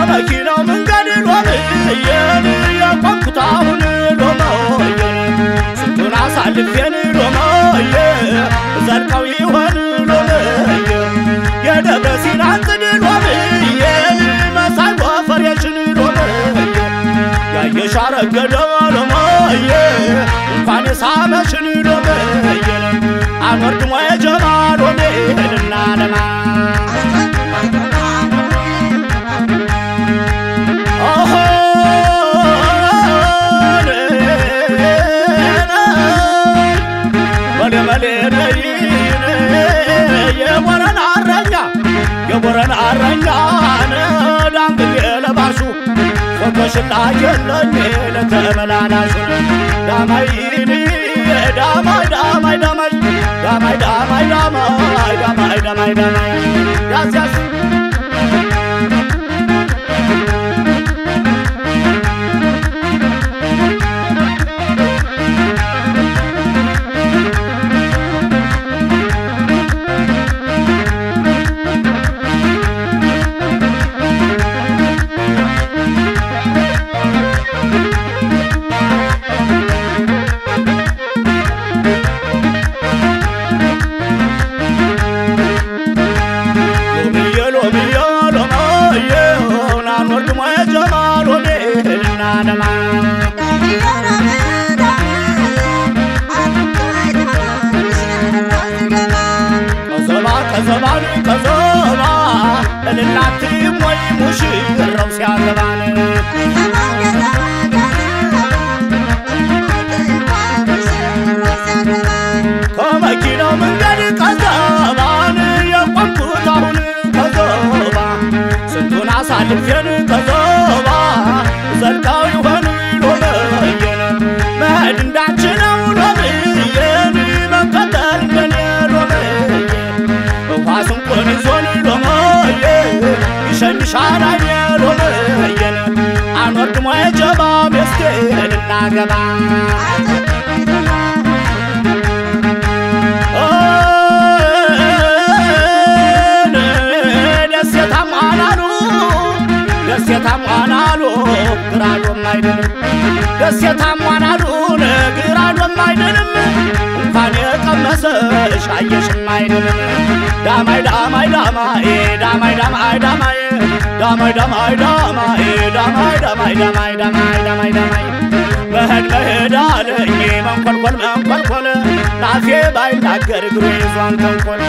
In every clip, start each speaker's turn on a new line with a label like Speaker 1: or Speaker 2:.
Speaker 1: مكينة من قد الوميين يقفطاون الوميين ستون عصالفين الوميين زرقوي وان الوميين يا دبسين عطد الوميين مسعب وفر يشن الوميين يا يشعر قدر الوميين وفاني صامشن الوميين عمرت ما يجمال وميين النالما يبرن عرنجان دانك يلباسو فكشلا يلني لتملاناسو دامايني داماي داماي داماي داماي داماي داماي داماي داماي ياس ياس للعتيم ويمشي الروس يا زمان كمكينة من قد كزمان يقوم كتاون كزوبا سنتون عصالفين كزوبا زرقاوي واني لوميين مهدن دانشنا ولوميين مكتر مني لوميين وفاسم كوني زوني لوميين يشن شعراني لوميين عنود ما يجبا بيستين الناقبا ደስታም ዋናሉ ግራዶም አይደለም ደስታም ዋናሉ ግራዶም አይደለም እንኳን የቀመሰሽ አየሽም አይደለም ዳማይ ዳማይ ዳማይ ዳማይ ዳማይ ዳማይ ዳማይ ዳማይ ዳማይ ዳማይ ዳማይ ዳማይ ዳማይ ዳማይ መሄድ አለኝ መንኮልኮል ላፌ ባይናገር እግሩ ይዟን ተንኮል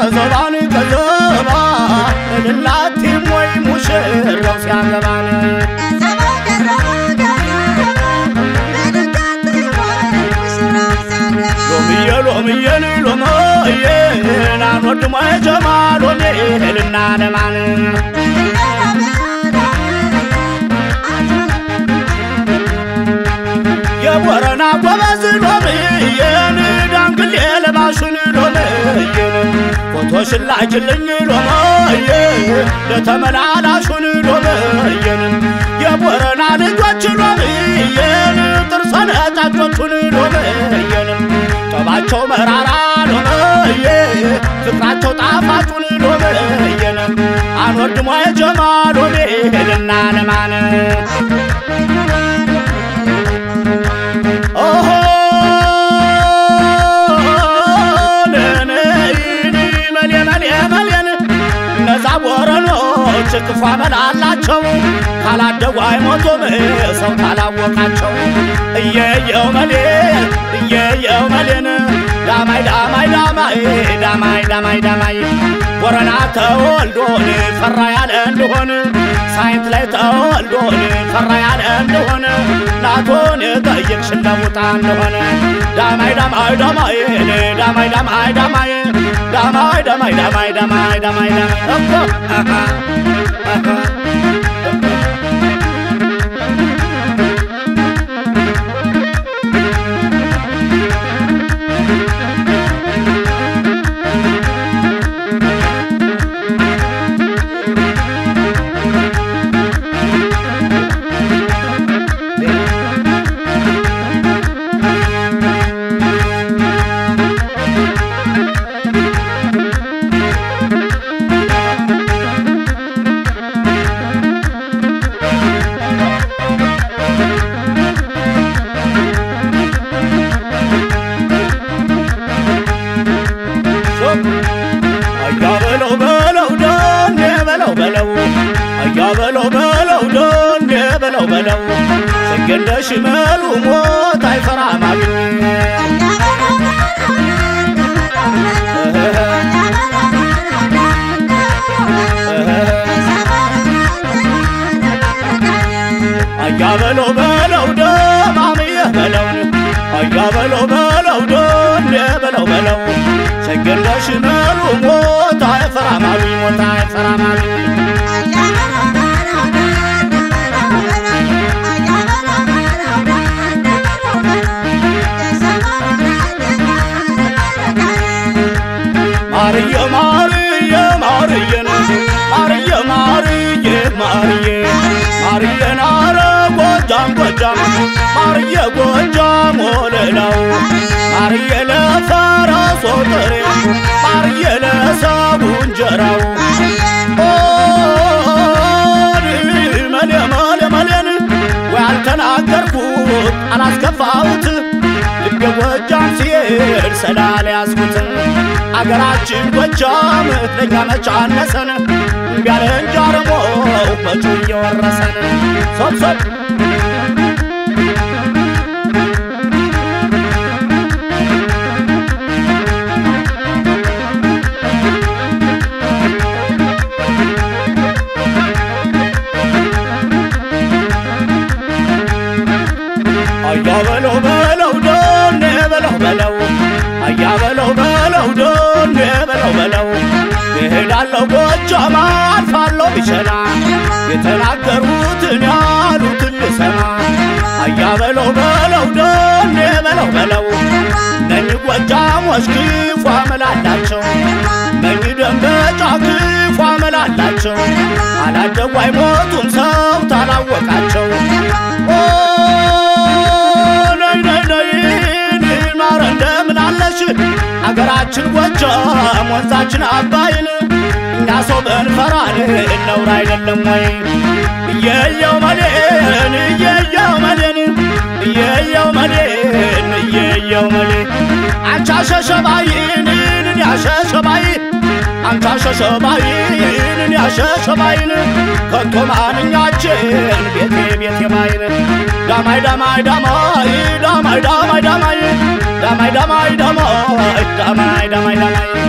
Speaker 1: كزبان كزبا للاتي موي مشير روس يا زمان لومية لومية نانود ما جمال ونيل النادمان يا ورنا قبز لومية دانكل يلباسون لومية وتوشلاجلኝ ሎማዬ ለተመላላሹን ሎማዬ የቦረና ልጆች ሎማዬ ጥርሰነ ጣጮቹን ሎማዬ ጠባቸው መራራ ሎማዬ ፍቅራቸው ጣፋጩን ሎማዬ አንወድ ሞይ ጀማል ሎማዬና ለማነ ችክፋ መላላቸው ካላደው አይሞቱም ሰው ካላወቃቸው እየየው መሌን ዳማይ ዳማይ ዳማይ ዳማይ ዳማይ ዳማይ ወረና ተወልዶን ፈራ ያለ እንደሆነ ሳይንት ላይ ተወልዶን ፈራ ያለ እንደሆነ ናቶን ጠይቅሽን ለውጣ እንደሆነ ዳማይ ዳማይ ዳማይ ዳማይ ዳማይ ዳማይ ዳማይ ዳማይ ዳማይ ዳማይ ዳማይ እኮ በለው ሰገደሽ መሉ ሞት አይፈራም አግኝ አያበለው በለው ደማምየ በለውን አያበለው በለው በለው በለው ሰገደሽ መሉ ሞት አይፈራም አግኝ ሞት አይፈራም አግኝ Maria Maria Maria Maria Maria Maria Maria Nara Gojam Gojam Maria Gojam Olenau Maria La Fara Sotere Maria La Sabunjarau Oh Maria Maria Maria Waltanagarkut Alaskafut Gojam ሲር ሰላል ያስኩት አገራችን ጎጃም ለኛ መጫነሰን ጋለንጃርሞ መጩ እየወረሰን ሶብሶብ አያበለው በለው በለው አያበለው በለው በለው ይሄዳለው ጎጃም አልፋለው ቢሸና የተናገሩትን ያሉትን ልሰማ አያበለው በለው በለው ነኝ ጎጃሞች ክፉ አመላላቸው ነኝ ደንበጫ ክፉ አመላላቸው አላደጉ አይሞቱም ሰው ታላወቃቸው አገራችን ጎጃም ወንዛችን አባይን እኛ ሰው በንፈራን ነውር አይደለም ወይ የየው መሌን የየው መሌን የየው መሌን የየው መሌን አንቻ ሸሸባይን ያሸሸባይ አንቻ ሸሸባይን ያሸሸባይን ከቶ ማንኛችን ቤቴ ቤቴ ባይን ዳማይ ዳማይ ዳማይ ዳማይ ዳማይ ዳማይ Damai damai damai damai damai damai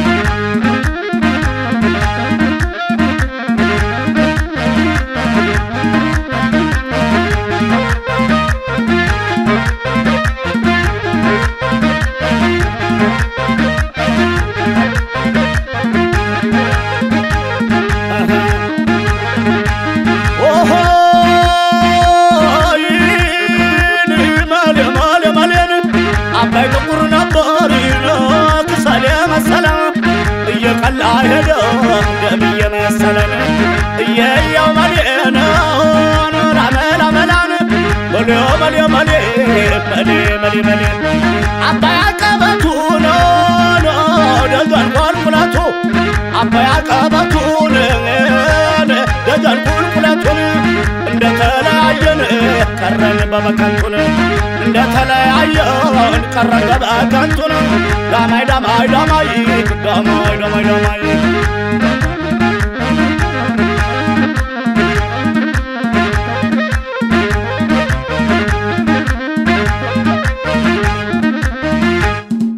Speaker 1: يقلع هدو دمي مسلم يوم الينا نعمل عملان واليوم اليوم ملي عبا يعقبتون دجال قلقلاتو عبا يعقبتون دجال قلقلاتون እንደ ተለያየን ቀረን በመከንቱን እንደ ተለያየን ቀረን በመከንቱን ዳማይ ዳማይ ዳማይ ዳማይ ዳማይ ዳማይ